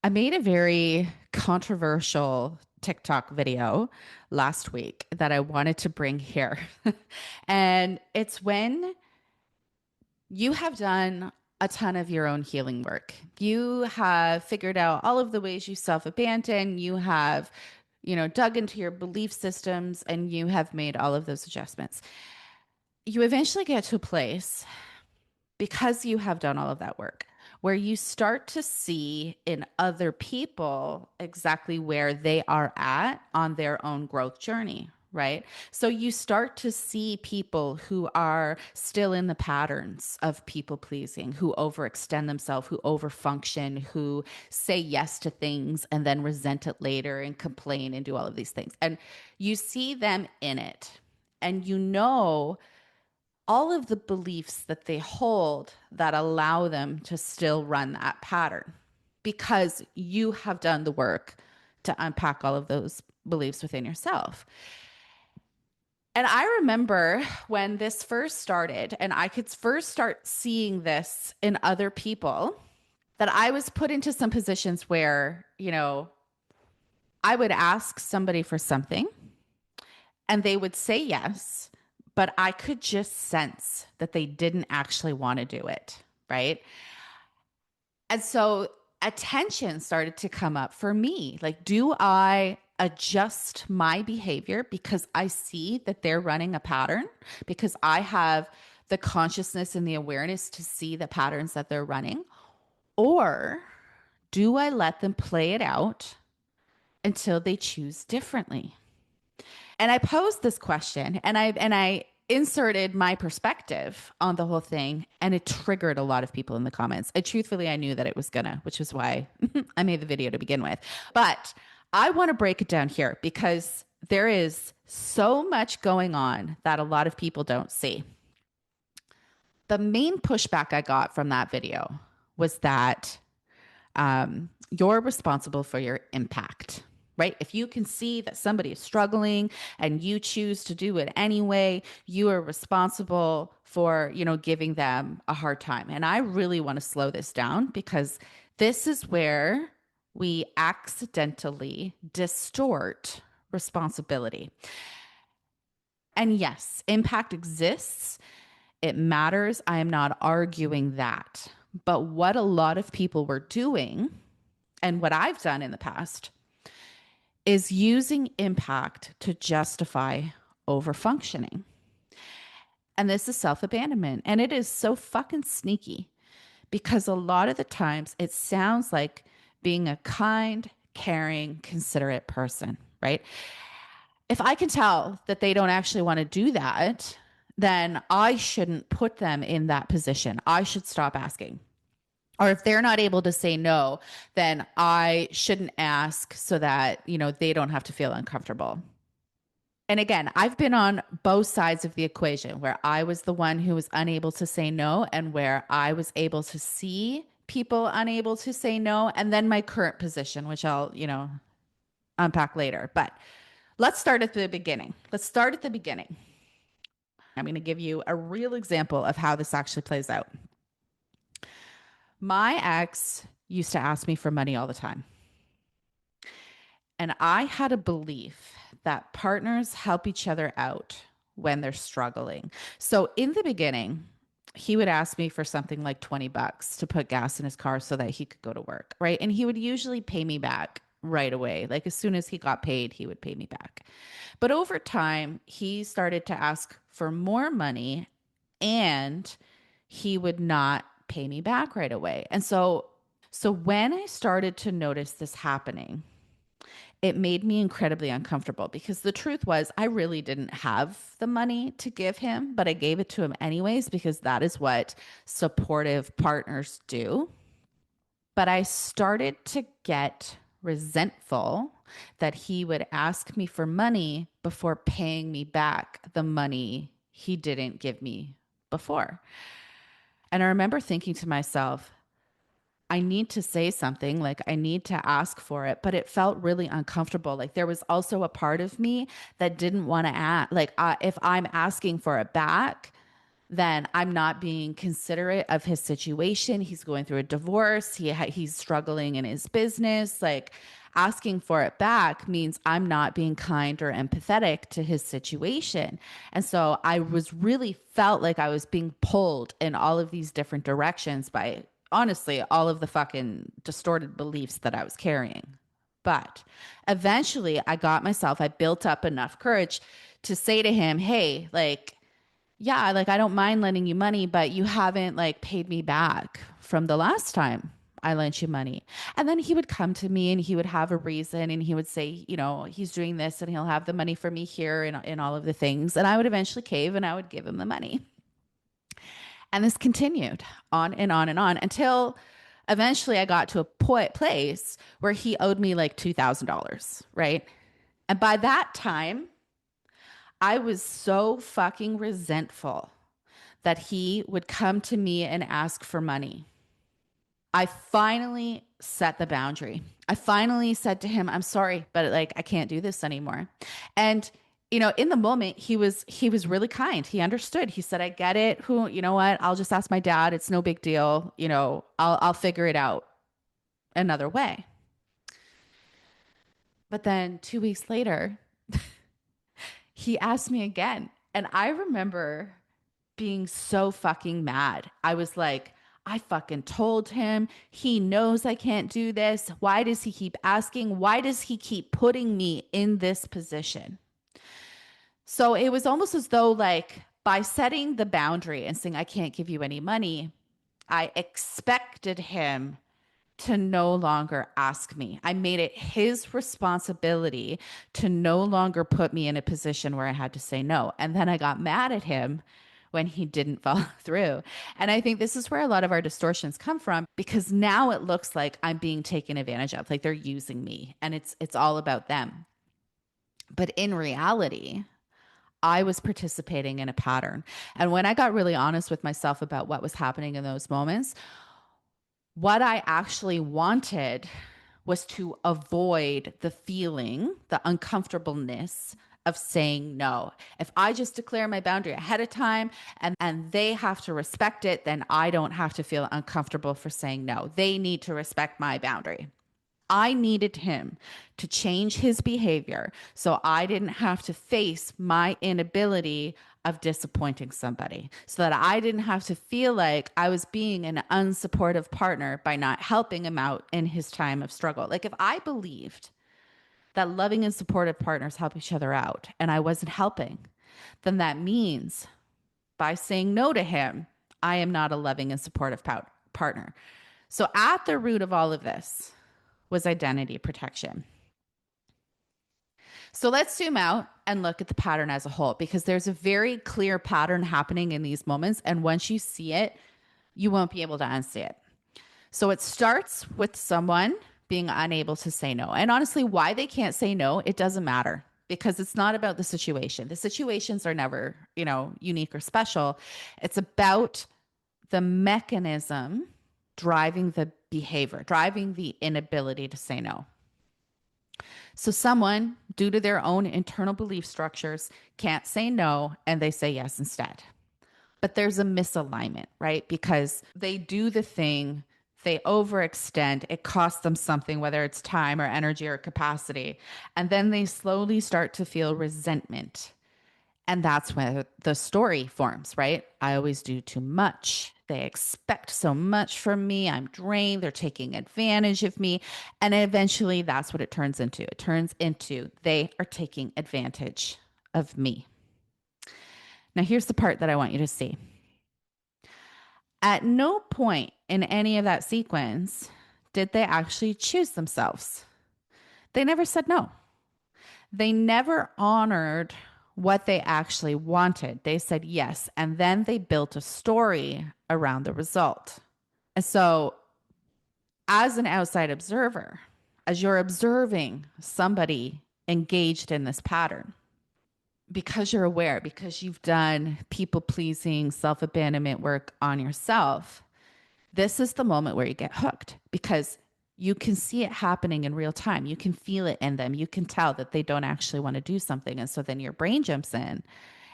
I made a very controversial TikTok video last week that I wanted to bring here. And it's when you have done a ton of your own healing work. You have figured out all of the ways you self-abandon. You have, dug into your belief systems and you have made all of those adjustments. You eventually get to a place because you have done all of that work, where you start to see in other people exactly where they are at on their own growth journey, right? So you start to see people who are still in the patterns of people pleasing, who overextend themselves, who overfunction, who say yes to things and then resent it later and complain and do all of these things. And you see them in it. And you know all of the beliefs that they hold that allow them to still run that pattern because you have done the work to unpack all of those beliefs within yourself. And I remember when this first started, and I could first start seeing this in other people, that I was put into some positions where, I would ask somebody for something and they would say yes, but I could just sense that they didn't actually want to do it. Right. And so attention started to come up for me. Like, do I adjust my behavior because I see that they're running a pattern, because I have the consciousness and the awareness to see the patterns that they're running? Or do I let them play it out until they choose differently? And I posed this question and I inserted my perspective on the whole thing, and it triggered a lot of people in the comments. And truthfully, I knew that it was gonna, which is why I made the video to begin with. But I want to break it down here because there is so much going on that a lot of people don't see. The main pushback I got from that video was that you're responsible for your impact, right? If you can see that somebody is struggling and you choose to do it anyway, you are responsible for, giving them a hard time. And I really want to slow this down because this is where we accidentally distort responsibility. And yes, impact exists. It matters. I am not arguing that. But what a lot of people were doing, and what I've done in the past, is using impact to justify overfunctioning. And this is self abandonment. And it is so fucking sneaky because a lot of the times it sounds like being a kind, caring, considerate person, right? If I can tell that they don't actually want to do that, then I shouldn't put them in that position. I should stop asking. Or if they're not able to say no, then I shouldn't ask so that, they don't have to feel uncomfortable. And again, I've been on both sides of the equation where I was the one who was unable to say no and where I was able to see people unable to say no. And then my current position, which I'll, unpack later. But let's start at the beginning. Let's start at the beginning. I'm going to give you a real example of how this actually plays out. My ex used to ask me for money all the time. And I had a belief that partners help each other out when they're struggling. So in the beginning, he would ask me for something like 20 bucks to put gas in his car so that he could go to work, right? And he would usually pay me back right away. Like as soon as he got paid, he would pay me back. But over time, he started to ask for more money and he would not pay me back right away. And so when I started to notice this happening, it made me incredibly uncomfortable because the truth was I really didn't have the money to give him, but I gave it to him anyways because that is what supportive partners do. But I started to get resentful that he would ask me for money before paying me back the money he didn't give me before. And I remember thinking to myself, I need to say something, like I need to ask for it, but it felt really uncomfortable. Like there was also a part of me that didn't want to ask. Like if I'm asking for it back, then I'm not being considerate of his situation. He's going through a divorce. He's struggling in his business. Like asking for it back means I'm not being kind or empathetic to his situation. And so I was really felt like I was being pulled in all of these different directions by honestly all of the fucking distorted beliefs that I was carrying. But eventually I built up enough courage to say to him, hey, like, yeah, like I don't mind lending you money, but you haven't like paid me back from the last time I lent you money. And then he would come to me and he would have a reason and he would say, you know, he's doing this and he'll have the money for me here and all of the things. And I would eventually cave and I would give him the money. And this continued on and on and on until eventually I got to a place where he owed me like $2,000, right? And by that time, I was so fucking resentful that he would come to me and ask for money. I finally set the boundary. I finally said to him, "I'm sorry, but like I can't do this anymore." And you know, in the moment, he was really kind. He understood. He said, "I get it. Who, you know what? I'll just ask my dad. It's no big deal. You know, I'll figure it out another way." But then 2 weeks later, he asked me again. And I remember being so fucking mad. I was like, I fucking told him. He knows I can't do this. Why does he keep asking? Why does he keep putting me in this position? So it was almost as though, like, by setting the boundary and saying, I can't give you any money, I expected him to no longer ask me. I made it his responsibility to no longer put me in a position where I had to say no. And then I got mad at him when he didn't follow through. And I think this is where a lot of our distortions come from because now it looks like I'm being taken advantage of, like they're using me and it's all about them. But in reality, I was participating in a pattern. And when I got really honest with myself about what was happening in those moments, what I actually wanted was to avoid the feeling, the uncomfortableness of saying no. If I just declare my boundary ahead of time and they have to respect it, then I don't have to feel uncomfortable for saying no. They need to respect my boundary. I needed him to change his behavior so I didn't have to face my inability of disappointing somebody, so that I didn't have to feel like I was being an unsupportive partner by not helping him out in his time of struggle. Like if I believed that loving and supportive partners help each other out and I wasn't helping, then that means by saying no to him, I am not a loving and supportive partner. So at the root of all of this was identity protection. So let's zoom out and look at the pattern as a whole because there's a very clear pattern happening in these moments. And once you see it, you won't be able to unsee it. So it starts with someone being unable to say no. And honestly, why they can't say no, it doesn't matter because it's not about the situation. The situations are never, you know, unique or special. It's about the mechanism driving the behavior, driving the inability to say no. So someone, due to their own internal belief structures, can't say no and they say yes instead. But there's a misalignment, right? Because they do the thing, they overextend, it costs them something, whether it's time or energy or capacity. And then they slowly start to feel resentment. And that's where the story forms, right? I always do too much. They expect so much from me. I'm drained. They're taking advantage of me. And eventually, that's what it turns into. It turns into they are taking advantage of me. Now, here's the part that I want you to see. At no point in any of that sequence did they actually choose themselves. They never said no. They never honored what they actually wanted. They said yes. And then they built a story around the result. And so, as an outside observer, as you're observing somebody engaged in this pattern, because you're aware, because you've done people pleasing, self abandonment work on yourself, this is the moment where you get hooked because you can see it happening in real time. You can feel it in them. You can tell that they don't actually want to do something. And so then your brain jumps in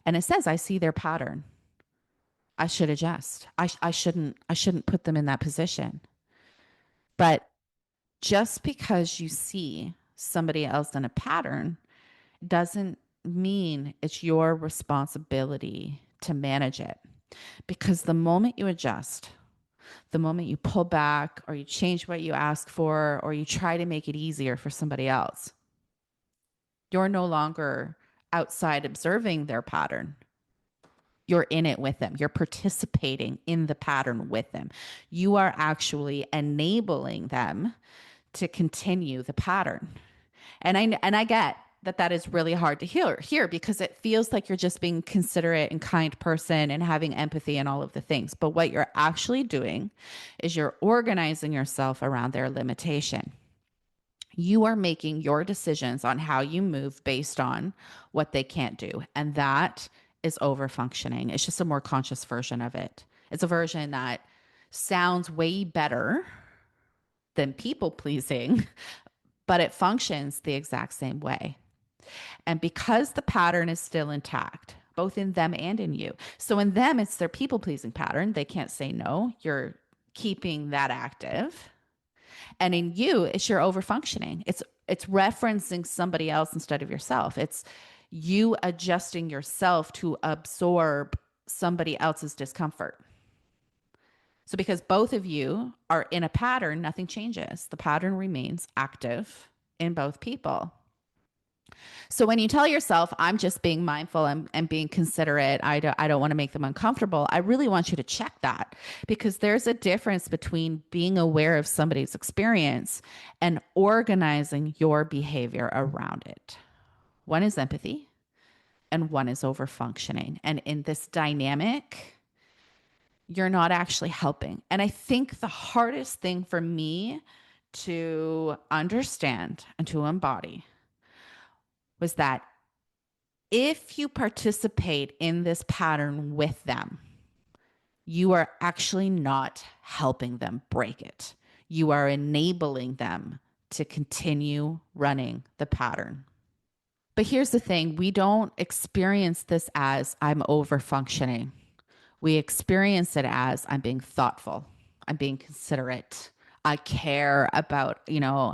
and it says, I see their pattern. I should adjust. I shouldn't put them in that position. But just because you see somebody else in a pattern doesn't mean it's your responsibility to manage it. Because the moment you adjust, the moment you pull back or you change what you ask for or you try to make it easier for somebody else, you're no longer outside observing their pattern. You're in it with them. You're participating in the pattern with them. You are actually enabling them to continue the pattern. And I get that that is really hard to hear because it feels like you're just being considerate and kind person and having empathy and all of the things. But what you're actually doing is you're organizing yourself around their limitation. You are making your decisions on how you move based on what they can't do. And that is overfunctioning. It's just a more conscious version of it. It's a version that sounds way better than people pleasing, but it functions the exact same way. And because the pattern is still intact, both in them and in you. So in them, it's their people pleasing pattern. They can't say no. You're keeping that active. And in you, it's your overfunctioning. It's referencing somebody else instead of yourself. It's you adjusting yourself to absorb somebody else's discomfort. So because both of you are in a pattern, nothing changes. The pattern remains active in both people. So when you tell yourself, I'm just being mindful and being considerate, I don't want to make them uncomfortable, I really want you to check that because there's a difference between being aware of somebody's experience and organizing your behavior around it. One is empathy and one is overfunctioning. And in this dynamic, you're not actually helping. And I think the hardest thing for me to understand and to embody was that if you participate in this pattern with them, you are actually not helping them break it. You are enabling them to continue running the pattern. But here's the thing, we don't experience this as I'm over functioning. We experience it as I'm being thoughtful, I'm being considerate. I care about,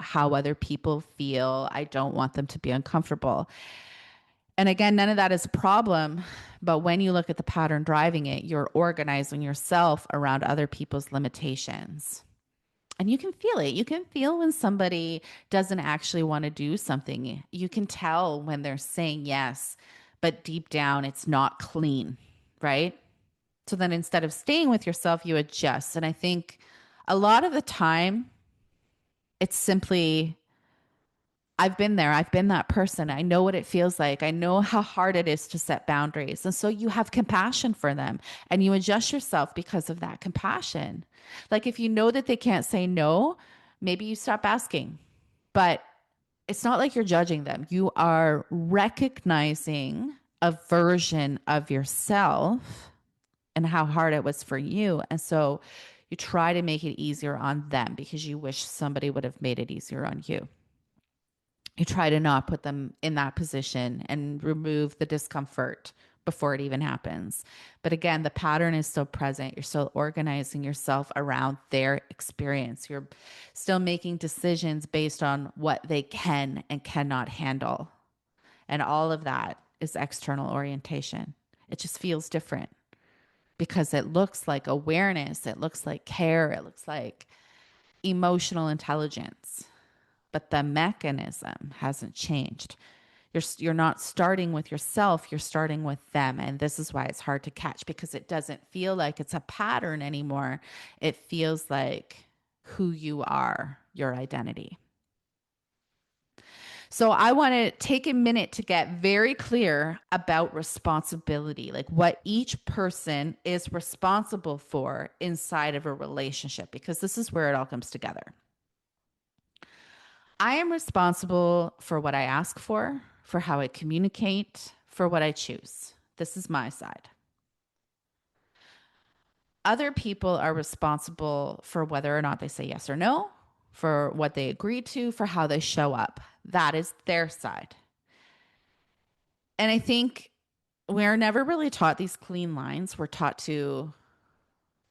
how other people feel. I don't want them to be uncomfortable. And again, none of that is a problem. But when you look at the pattern driving it, you're organizing yourself around other people's limitations. And you can feel it. You can feel when somebody doesn't actually want to do something. You can tell when they're saying yes, but deep down it's not clean, right? So then instead of staying with yourself, you adjust. And I think a lot of the time, it's simply I've been there. I've been that person. I know what it feels like. I know how hard it is to set boundaries. And so you have compassion for them and you adjust yourself because of that compassion. Like if you know that they can't say no, maybe you stop asking. But it's not like you're judging them. You are recognizing a version of yourself and how hard it was for you. And so you try to make it easier on them because you wish somebody would have made it easier on you. You try to not put them in that position and remove the discomfort before it even happens. But again, the pattern is still present. You're still organizing yourself around their experience. You're still making decisions based on what they can and cannot handle. And all of that is external orientation. It just feels different because it looks like awareness, it looks like care, it looks like emotional intelligence, but the mechanism hasn't changed. You're not starting with yourself, you're starting with them. And this is why it's hard to catch because it doesn't feel like it's a pattern anymore. It feels like who you are, your identity. So I want to take a minute to get very clear about responsibility, like what each person is responsible for inside of a relationship, because this is where it all comes together. I am responsible for what I ask for how I communicate, for what I choose. This is my side. Other people are responsible for whether or not they say yes or no, for what they agree to, for how they show up. That is their side. And I think we're never really taught these clean lines. We're taught to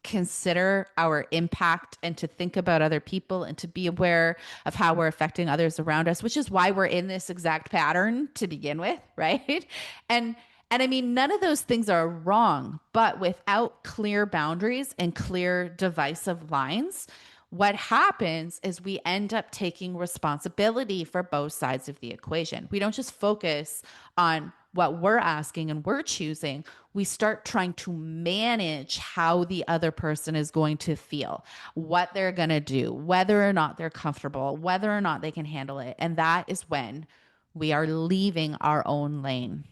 consider our impact and to think about other people and to be aware of how we're affecting others around us, which is why we're in this exact pattern to begin with, right? And and I mean, none of those things are wrong, but without clear boundaries and clear divisive lines, what happens is we end up taking responsibility for both sides of the equation. We don't just focus on what we're asking and we're choosing. We start trying to manage how the other person is going to feel, what they're going to do, whether or not they're comfortable, whether or not they can handle it. And that is when we are leaving our own lane.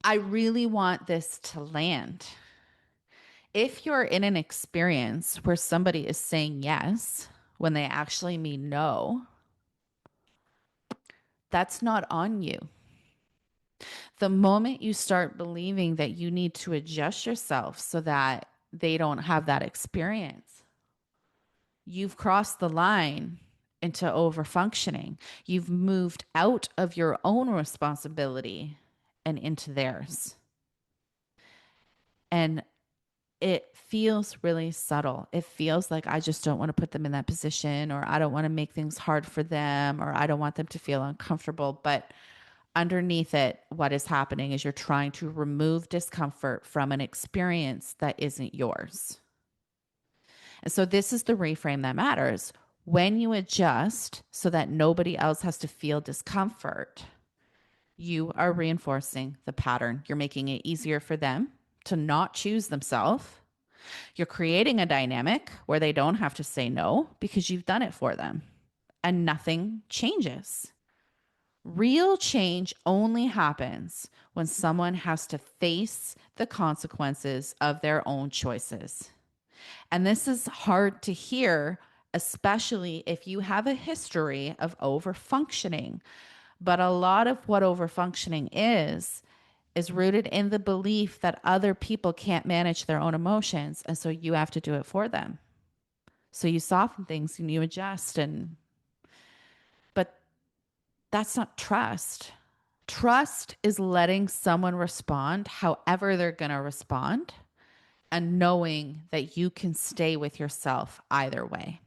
I really want this to land. If you're in an experience where somebody is saying yes when they actually mean no, that's not on you. The moment you start believing that you need to adjust yourself so that they don't have that experience, you've crossed the line into overfunctioning. You've moved out of your own responsibility and into theirs. And it feels really subtle. It feels like I just don't want to put them in that position, or I don't want to make things hard for them, or I don't want them to feel uncomfortable. But underneath it, what is happening is you're trying to remove discomfort from an experience that isn't yours. And so this is the reframe that matters. When you adjust so that nobody else has to feel discomfort, you are reinforcing the pattern. You're making it easier for them to not choose themselves. You're creating a dynamic where they don't have to say no because you've done it for them and nothing changes. Real change only happens when someone has to face the consequences of their own choices. And this is hard to hear, especially if you have a history of overfunctioning. But a lot of what overfunctioning is rooted in the belief that other people can't manage their own emotions. And so you have to do it for them. So you soften things and you adjust. But that's not trust. Trust is letting someone respond however they're going to respond and knowing that you can stay with yourself either way.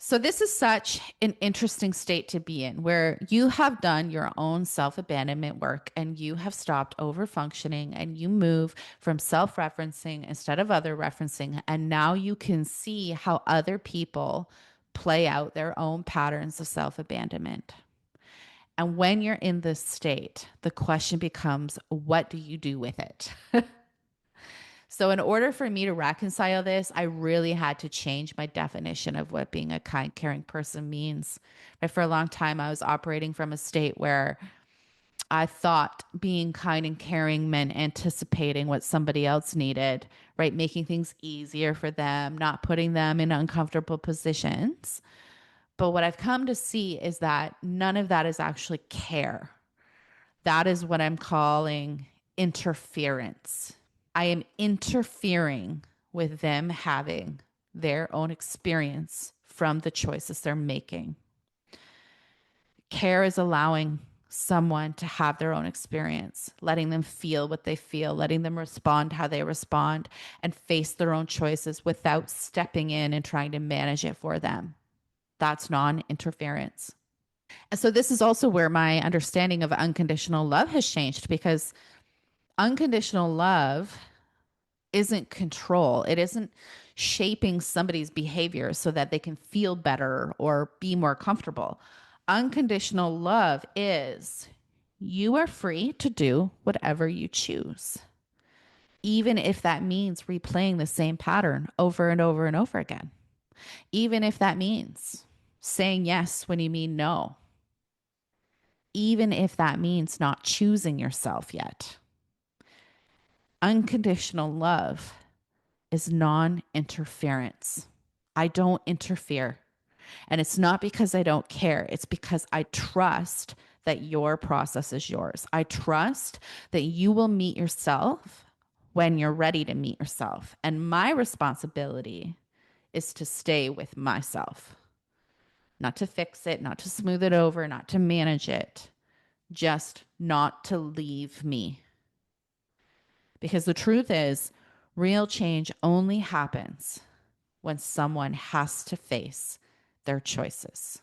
So, this is such an interesting state to be in where you have done your own self abandonment work and you have stopped over functioning and you move from self referencing instead of other referencing. And now you can see how other people play out their own patterns of self abandonment. And when you're in this state, the question becomes, what do you do with it? So, in order for me to reconcile this, I really had to change my definition of what being a kind, caring person means. Right? For a long time, I was operating from a state where I thought being kind and caring meant anticipating what somebody else needed, right? Making things easier for them, not putting them in uncomfortable positions. But what I've come to see is that none of that is actually care. That is what I'm calling interference. I am interfering with them having their own experience from the choices they're making. Care is allowing someone to have their own experience, letting them feel what they feel, letting them respond how they respond, and face their own choices without stepping in and trying to manage it for them. That's non interference. And so, this is also where my understanding of unconditional love has changed because unconditional love isn't control. It isn't shaping somebody's behavior so that they can feel better or be more comfortable. Unconditional love is you are free to do whatever you choose, even if that means replaying the same pattern over and over and over again, even if that means saying yes when you mean no, even if that means not choosing yourself yet. Unconditional love is non interference. I don't interfere. And it's not because I don't care, it's because I trust that your process is yours. I trust that you will meet yourself when you're ready to meet yourself. And my responsibility is to stay with myself, not to fix it, not to smooth it over, not to manage it, just not to leave me. Because the truth is, real change only happens when someone has to face their choices.